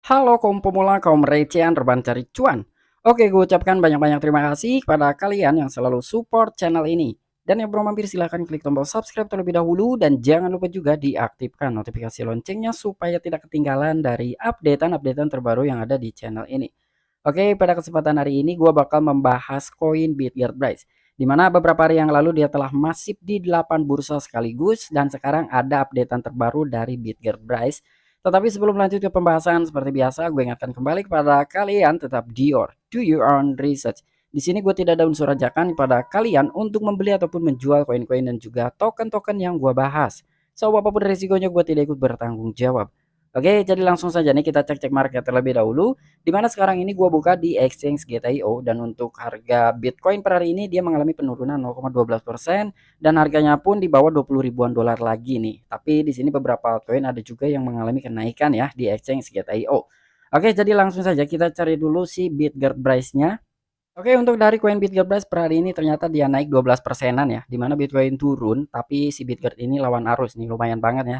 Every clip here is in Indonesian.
Halo kaum pemula, kaum recehan rebahan cari cuan. Oke, gue ucapkan banyak-banyak terima kasih kepada kalian yang selalu support channel ini. Dan yang belum mampir silahkan klik tombol subscribe terlebih dahulu dan jangan lupa juga diaktifkan notifikasi loncengnya supaya tidak ketinggalan dari updatean-updatean terbaru yang ada di channel ini. Oke, pada kesempatan hari ini gue bakal membahas koin Bitget Price. Di mana beberapa hari yang lalu dia telah masif di 8 bursa sekaligus dan sekarang ada updatean terbaru dari Bitget Price. Tetapi sebelum lanjut ke pembahasan, seperti biasa gue ingatkan kembali kepada kalian tetap do your own research. Di sini gue tidak ada unsur ajakan kepada kalian untuk membeli ataupun menjual koin-koin dan juga token-token yang gue bahas. So, apapun resikonya gue tidak ikut bertanggung jawab. Oke, jadi langsung saja nih kita cek-cek market terlebih dahulu. Dimana sekarang ini gue buka di exchange GTIO dan untuk harga Bitcoin per hari ini dia mengalami penurunan 0,12%. Dan harganya pun di bawah 20 ribuan dolar lagi nih. Tapi di sini beberapa altcoin ada juga yang mengalami kenaikan ya di exchange GTIO. Oke, jadi langsung saja kita cari dulu si Bitget Price-nya. Oke, untuk dari koin Bitget Price per hari ini ternyata dia naik 12 persenan ya. Dimana Bitcoin turun, tapi si Bitget ini lawan arus nih, lumayan banget ya.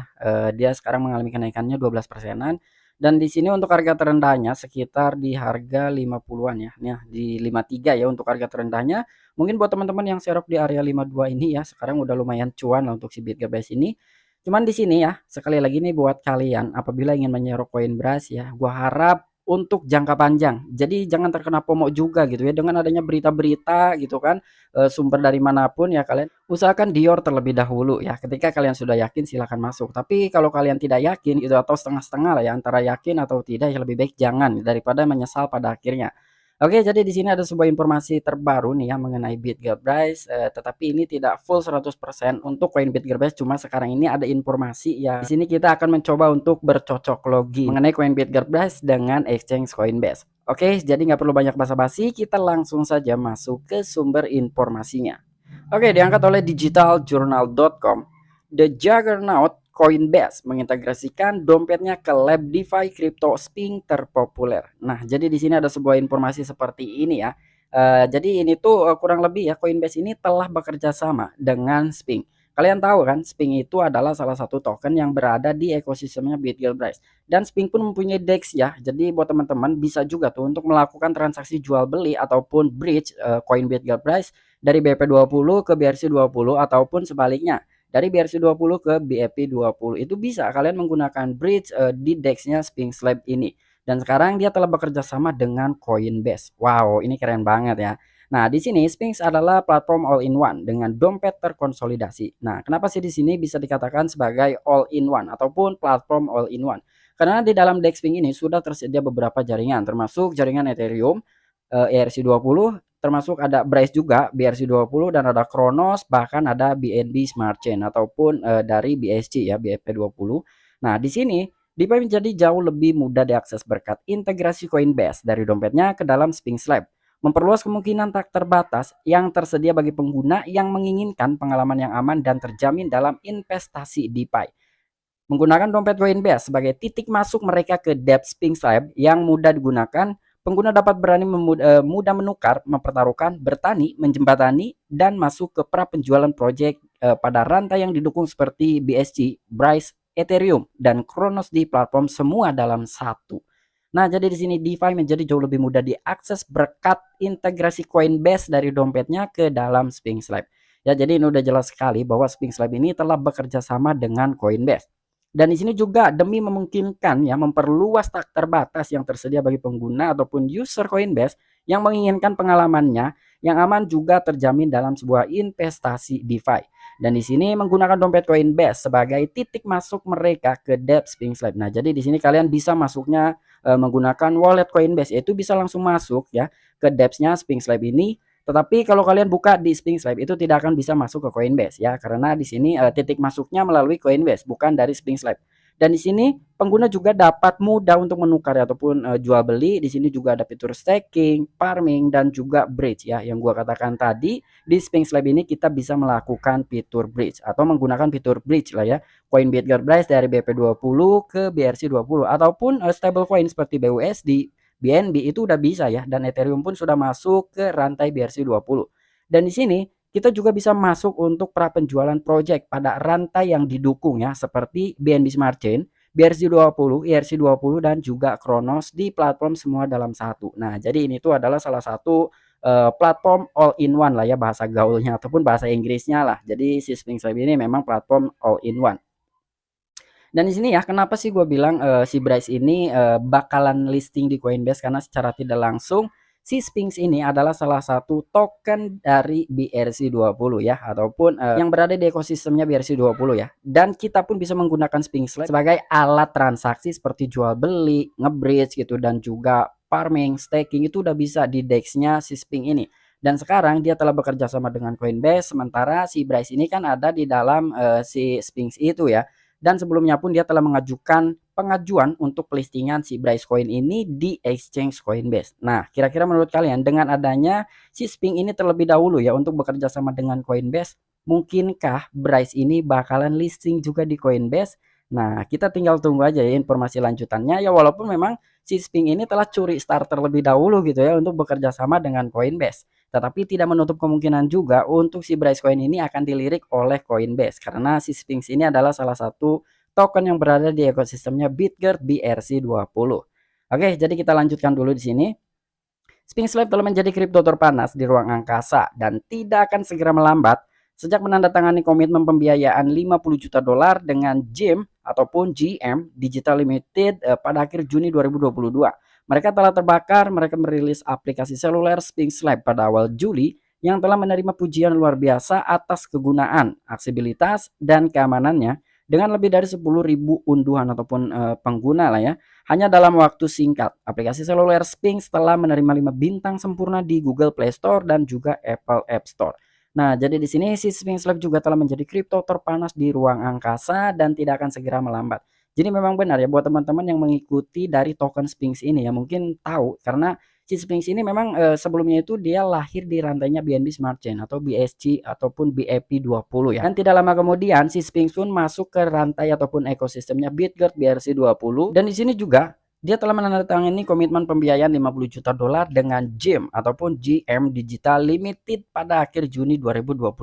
Dia sekarang mengalami kenaikannya 12 persenan. Dan di sini untuk harga terendahnya sekitar di harga 50-an ya. Nah, di 53 ya untuk harga terendahnya. Mungkin buat teman-teman yang serok di area 52 ini ya, sekarang udah lumayan cuan lah untuk si Bitget Price ini. Cuman di sini ya, sekali lagi nih buat kalian apabila ingin menyerok koin beras ya, gua harap untuk jangka panjang. Jadi jangan terkena FOMO juga gitu ya dengan adanya berita-berita gitu kan, sumber dari manapun ya kalian usahakan Dior terlebih dahulu ya. Ketika kalian sudah yakin silahkan masuk. Tapi kalau kalian tidak yakin gitu atau setengah-setengah lah ya antara yakin atau tidak ya lebih baik jangan daripada menyesal pada akhirnya. Oke, jadi di sini ada sebuah informasi terbaru nih ya mengenai Bitget Price, tetapi ini tidak full 100% untuk koin Bitget Price, cuma sekarang ini ada informasi ya. Di sini kita akan mencoba untuk bercocok logi mengenai koin Bitget Price dengan exchange Coinbase. Oke, jadi nggak perlu banyak basa-basi, kita langsung saja masuk ke sumber informasinya. Oke, diangkat oleh digitaljournal.com. The Juggernaut Coinbase mengintegrasikan dompetnya ke lab DeFi crypto Spink terpopuler. Nah, jadi di sini ada sebuah informasi seperti ini ya. Jadi ini tuh kurang lebih ya Coinbase ini telah bekerja sama dengan Spink. Kalian tahu kan, Spink itu adalah salah satu token yang berada di ekosistemnya Bitget Price. Dan Spink pun mempunyai DEX ya. Jadi buat teman-teman bisa juga tuh untuk melakukan transaksi jual beli ataupun bridge koin Bitget Price dari BP20 ke BRC20 ataupun sebaliknya dari BRC20 ke BEP20 itu bisa kalian menggunakan bridge di DEX-nya Sphinx Lab ini. Dan sekarang dia telah bekerja sama dengan Coinbase. Wow, ini keren banget ya. Nah, di sini Sphinx adalah platform all-in-one dengan dompet terkonsolidasi. Nah, kenapa sih di sini bisa dikatakan sebagai all-in-one ataupun platform all-in-one? Karena di dalam DEX Sphinx ini sudah tersedia beberapa jaringan, termasuk jaringan Ethereum, ERC20, termasuk ada Braze juga BRC20 dan ada Kronos, bahkan ada BNB Smart Chain ataupun dari BSC ya BEP20. Nah, di sini DeFi menjadi jauh lebih mudah diakses berkat integrasi Coinbase dari dompetnya ke dalam Sphinx Lab, memperluas kemungkinan tak terbatas yang tersedia bagi pengguna yang menginginkan pengalaman yang aman dan terjamin dalam investasi DeFi. Menggunakan dompet Coinbase sebagai titik masuk mereka ke Dapps Sphinx Lab yang mudah digunakan, pengguna dapat berani mudah menukar, mempertaruhkan, bertani, menjembatani, dan masuk ke pra penjualan project pada rantai yang didukung seperti BSC, Bryce, Ethereum, dan Kronos di platform semua dalam satu. Nah, jadi di sini DeFi menjadi jauh lebih mudah diakses berkat integrasi Coinbase dari dompetnya ke dalam Sphinx Lab. Ya, jadi ini udah jelas sekali bahwa Sphinx Lab ini telah bekerja sama dengan Coinbase. Dan di sini juga demi memungkinkan ya memperluas tak terbatas yang tersedia bagi pengguna ataupun user Coinbase yang menginginkan pengalamannya yang aman juga terjamin dalam sebuah investasi DeFi. Dan di sini menggunakan dompet Coinbase sebagai titik masuk mereka ke Dapps Sphinx Lab. Nah, jadi di sini kalian bisa masuknya menggunakan wallet Coinbase, yaitu bisa langsung masuk ya ke Dapps-nya Sphinx Lab ini. Tetapi kalau kalian buka di Sphinx Lab itu tidak akan bisa masuk ke Coinbase ya, karena di sini titik masuknya melalui Coinbase bukan dari Sphinx Lab. Dan di sini pengguna juga dapat mudah untuk menukar ataupun jual beli. Di sini juga ada fitur staking, farming dan juga bridge ya. Yang gua katakan tadi di Sphinx Lab ini kita bisa melakukan fitur bridge atau menggunakan fitur bridge lah ya. Coin Bitget Price dari BP20 ke BRC20 ataupun stable coin seperti BUSD, BNB itu udah bisa ya, dan Ethereum pun sudah masuk ke rantai BRC20. Dan di sini kita juga bisa masuk untuk pra penjualan project pada rantai yang didukung ya, seperti BNB Smart Chain, BRC20, IRC20 dan juga Kronos di platform semua dalam satu. Nah, jadi ini tuh adalah salah satu platform all in one lah ya bahasa gaulnya ataupun bahasa Inggrisnya lah. Jadi si Sphinx Lab ini memang platform all in one. Dan di sini ya kenapa sih gue bilang si Bryce ini bakalan listing di Coinbase, karena secara tidak langsung si Sphinx ini adalah salah satu token dari BRC20 ya, ataupun yang berada di ekosistemnya BRC20 ya. Dan kita pun bisa menggunakan Sphinx Lab sebagai alat transaksi seperti jual beli, nge-bridge gitu, dan juga farming, staking itu udah bisa di DEX-nya si Sphinx ini. Dan sekarang dia telah bekerja sama dengan Coinbase, sementara si Bryce ini kan ada di dalam si Sphinx itu ya. Dan sebelumnya pun dia telah mengajukan pengajuan untuk listingan si Bryce Coin ini di exchange Coinbase. Nah, kira-kira menurut kalian dengan adanya si Sphinx ini terlebih dahulu ya untuk bekerja sama dengan Coinbase, mungkinkah Bryce ini bakalan listing juga di Coinbase? Nah, kita tinggal tunggu aja ya informasi lanjutannya ya, walaupun memang si Sphinx ini telah curi start terlebih dahulu gitu ya untuk bekerja sama dengan Coinbase. Tetapi tidak menutup kemungkinan juga untuk si Bryce Coin ini akan dilirik oleh Coinbase, karena si Sphinx ini adalah salah satu token yang berada di ekosistemnya Bitgert BRC20. Oke, jadi kita lanjutkan dulu di sini. Sphinx Lab telah menjadi kripto terpanas di ruang angkasa dan tidak akan segera melambat sejak menandatangani komitmen pembiayaan 50 juta dolar dengan GEM ataupun GM Digital Limited pada akhir Juni 2022. Mereka telah terbakar, mereka merilis aplikasi seluler Sphinx Lab pada awal Juli yang telah menerima pujian luar biasa atas kegunaan, aksesibilitas, dan keamanannya dengan lebih dari 10.000 unduhan ataupun pengguna lah ya. Hanya dalam waktu singkat, aplikasi seluler Sphinx telah menerima 5 bintang sempurna di Google Play Store dan juga Apple App Store. Nah, jadi di sini si Sphinx Lab juga telah menjadi kripto terpanas di ruang angkasa dan tidak akan segera melambat. Jadi memang benar ya buat teman-teman yang mengikuti dari token Sphinx ini ya, mungkin tahu karena si Sphinx ini memang sebelumnya itu dia lahir di rantainya BNB Smart Chain atau BSC ataupun BEP20 ya. Dan tidak lama kemudian si Sphinx pun masuk ke rantai ataupun ekosistemnya Bitgert BRC20, dan di sini juga dia telah menandatangani komitmen pembiayaan 50 juta dolar dengan GEM ataupun GM Digital Limited pada akhir Juni 2022.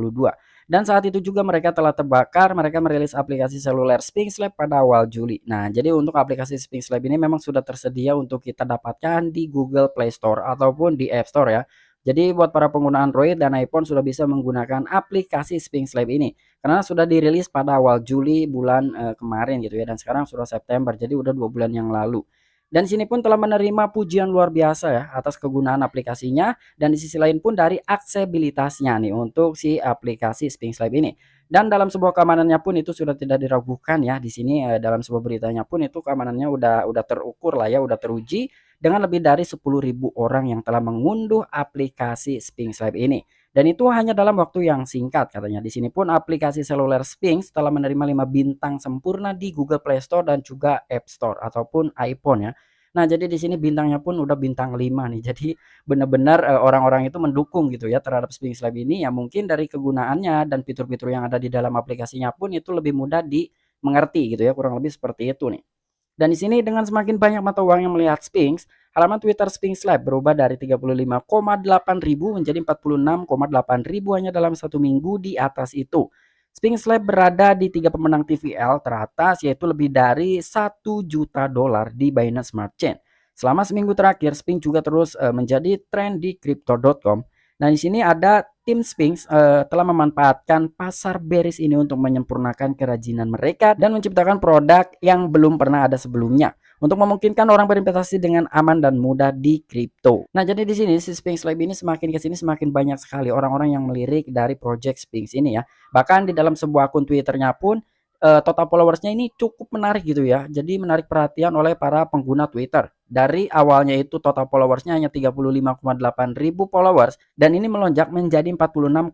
Dan saat itu juga mereka telah terbakar, mereka merilis aplikasi seluler Sphinx Lab pada awal Juli. Nah, jadi untuk aplikasi Sphinx Lab ini memang sudah tersedia untuk kita dapatkan di Google Play Store ataupun di App Store ya. Jadi buat para pengguna Android dan iPhone sudah bisa menggunakan aplikasi Sphinx Lab ini. Karena sudah dirilis pada awal Juli bulan kemarin gitu ya. Dan sekarang sudah September, jadi udah 2 bulan yang lalu. Dan sini pun telah menerima pujian luar biasa ya atas kegunaan aplikasinya, dan di sisi lain pun dari aksesibilitasnya nih untuk si aplikasi Sphinx Lab ini. Dan dalam sebuah keamanannya pun itu sudah tidak diragukan ya. Di sini dalam sebuah beritanya pun itu keamanannya udah terukur lah ya, udah teruji dengan lebih dari 10.000 orang yang telah mengunduh aplikasi Sphinx Lab ini. Dan itu hanya dalam waktu yang singkat katanya. Di sini pun aplikasi seluler Sphinx telah menerima 5 bintang sempurna di Google Play Store dan juga App Store ataupun iPhone ya. Nah, jadi di sini bintangnya pun udah bintang 5 nih. Jadi benar-benar orang-orang itu mendukung gitu ya terhadap Sphinx Lab ini ya, mungkin dari kegunaannya dan fitur-fitur yang ada di dalam aplikasinya pun itu lebih mudah dimengerti gitu ya, kurang lebih seperti itu nih. Dan di sini dengan semakin banyak mata uang yang melihat Sphinx, halaman Twitter Sphinx Lab berubah dari 35,8 ribu menjadi 46,8 ribu hanya dalam satu minggu di atas itu. Sphinx Lab berada di 3 pemenang TVL teratas, yaitu lebih dari 1 juta dolar di Binance Smart Chain. Selama seminggu terakhir, Sphinx juga terus menjadi tren di Crypto.com. Nah, di sini ada tim Sphinx telah memanfaatkan pasar bearish ini untuk menyempurnakan kerajinan mereka dan menciptakan produk yang belum pernah ada sebelumnya untuk memungkinkan orang berinvestasi dengan aman dan mudah di kripto. Nah, jadi di sini si Sphinx Lab ini semakin ke sini semakin banyak sekali orang-orang yang melirik dari project Sphinx ini ya. Bahkan di dalam sebuah akun Twitternya pun total followersnya ini cukup menarik gitu ya. Jadi menarik perhatian oleh para pengguna Twitter. Dari awalnya itu total followersnya hanya 35,8 ribu followers dan ini melonjak menjadi 46,8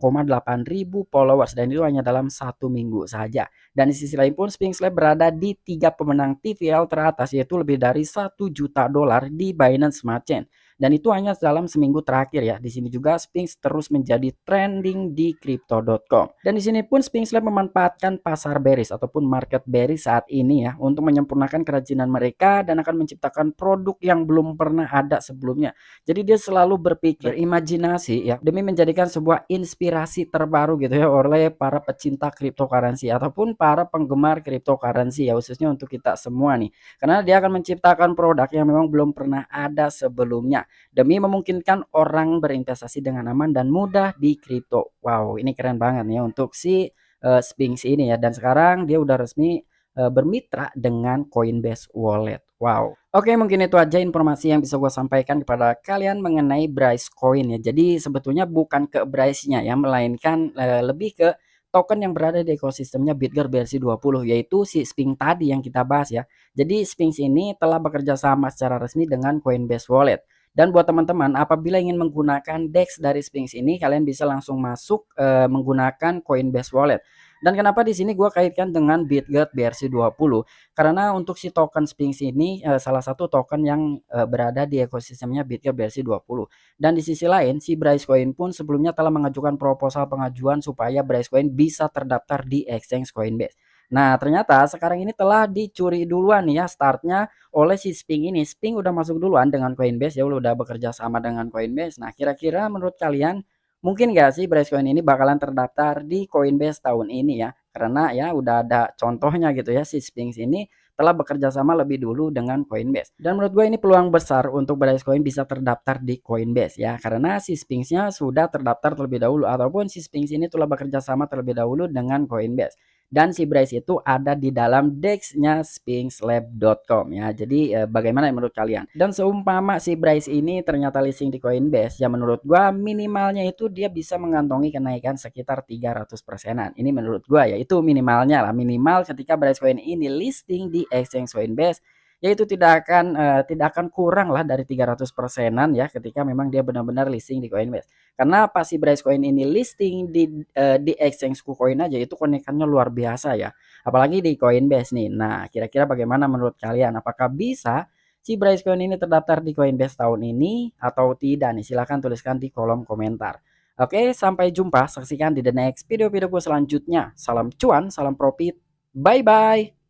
ribu followers, dan itu hanya dalam satu minggu saja. Dan di sisi lain pun Sphinx Lab berada di 3 pemenang TVL teratas, yaitu lebih dari 1 juta dolar di Binance Smart Chain. Dan itu hanya dalam seminggu terakhir ya. Di sini juga Sphinx terus menjadi trending di crypto.com. Dan di sini pun Sphinx Lab memanfaatkan pasar bearish ataupun market bearish saat ini ya untuk menyempurnakan kerajinan mereka dan akan menciptakan produk yang belum pernah ada sebelumnya. Jadi dia selalu berpikir, berimajinasi ya demi menjadikan sebuah inspirasi terbaru gitu ya oleh para pecinta cryptocurrency ataupun para penggemar cryptocurrency ya, khususnya untuk kita semua nih. Karena dia akan menciptakan produk yang memang belum pernah ada sebelumnya demi memungkinkan orang berinvestasi dengan aman dan mudah di kripto. Wow, ini keren banget nih untuk si Sphinx ini ya, dan sekarang dia udah resmi bermitra dengan Coinbase Wallet. Wow. Oke, mungkin itu aja informasi yang bisa gue sampaikan kepada kalian mengenai Bryce Coin ya. Jadi sebetulnya bukan ke Bryce-nya ya, melainkan lebih ke token yang berada di ekosistemnya Bitget BRC20, yaitu si Sphinx tadi yang kita bahas ya. Jadi Sphinx ini telah bekerja sama secara resmi dengan Coinbase Wallet. Dan buat teman-teman, apabila ingin menggunakan DEX dari Sphinx ini, kalian bisa langsung masuk menggunakan Coinbase Wallet. Dan kenapa di sini gue kaitkan dengan Bitget BRC20? Karena untuk si token Sphinx ini salah satu token yang berada di ekosistemnya Bitget BRC20. Dan di sisi lain, si Bryce Coin pun sebelumnya telah mengajukan proposal pengajuan supaya Bryce Coin bisa terdaftar di exchange Coinbase. Nah, ternyata sekarang ini telah dicuri duluan ya startnya oleh si Sphinx ini. Sphinx udah masuk duluan dengan Coinbase ya, udah bekerja sama dengan Coinbase. Nah, kira-kira menurut kalian mungkin nggak sih Bryce Coin ini bakalan terdaftar di Coinbase tahun ini ya? Karena ya udah ada contohnya gitu ya, si Sphinx ini telah bekerja sama lebih dulu dengan Coinbase. Dan menurut gue ini peluang besar untuk Bryce Coin bisa terdaftar di Coinbase ya. Karena si Sphinx-nya sudah terdaftar terlebih dahulu ataupun si Sphinx ini telah bekerja sama terlebih dahulu dengan Coinbase. Dan si Bryce itu ada di dalam DEX-nya sphinxlab.com ya. Jadi bagaimana menurut kalian? Dan seumpama si Bryce ini ternyata listing di Coinbase, ya menurut gua minimalnya itu dia bisa mengantongi kenaikan sekitar 300%-an. Ini menurut gua ya, itu minimalnya lah. Minimal ketika Bryce Coin ini listing di exchange Coinbase, yaitu tidak akan kurang lah dari 300%-an ya ketika memang dia benar-benar listing di Coinbase. Karena pas si Bryce Coin ini listing di exchange KuCoin aja itu kenaikannya luar biasa ya. Apalagi di Coinbase nih. Nah, kira-kira bagaimana menurut kalian? Apakah bisa si Bryce Coin ini terdaftar di Coinbase tahun ini atau tidak nih? Silahkan tuliskan di kolom komentar. Oke, sampai jumpa. Saksikan di the next video-videoku selanjutnya. Salam cuan, salam profit. Bye-bye.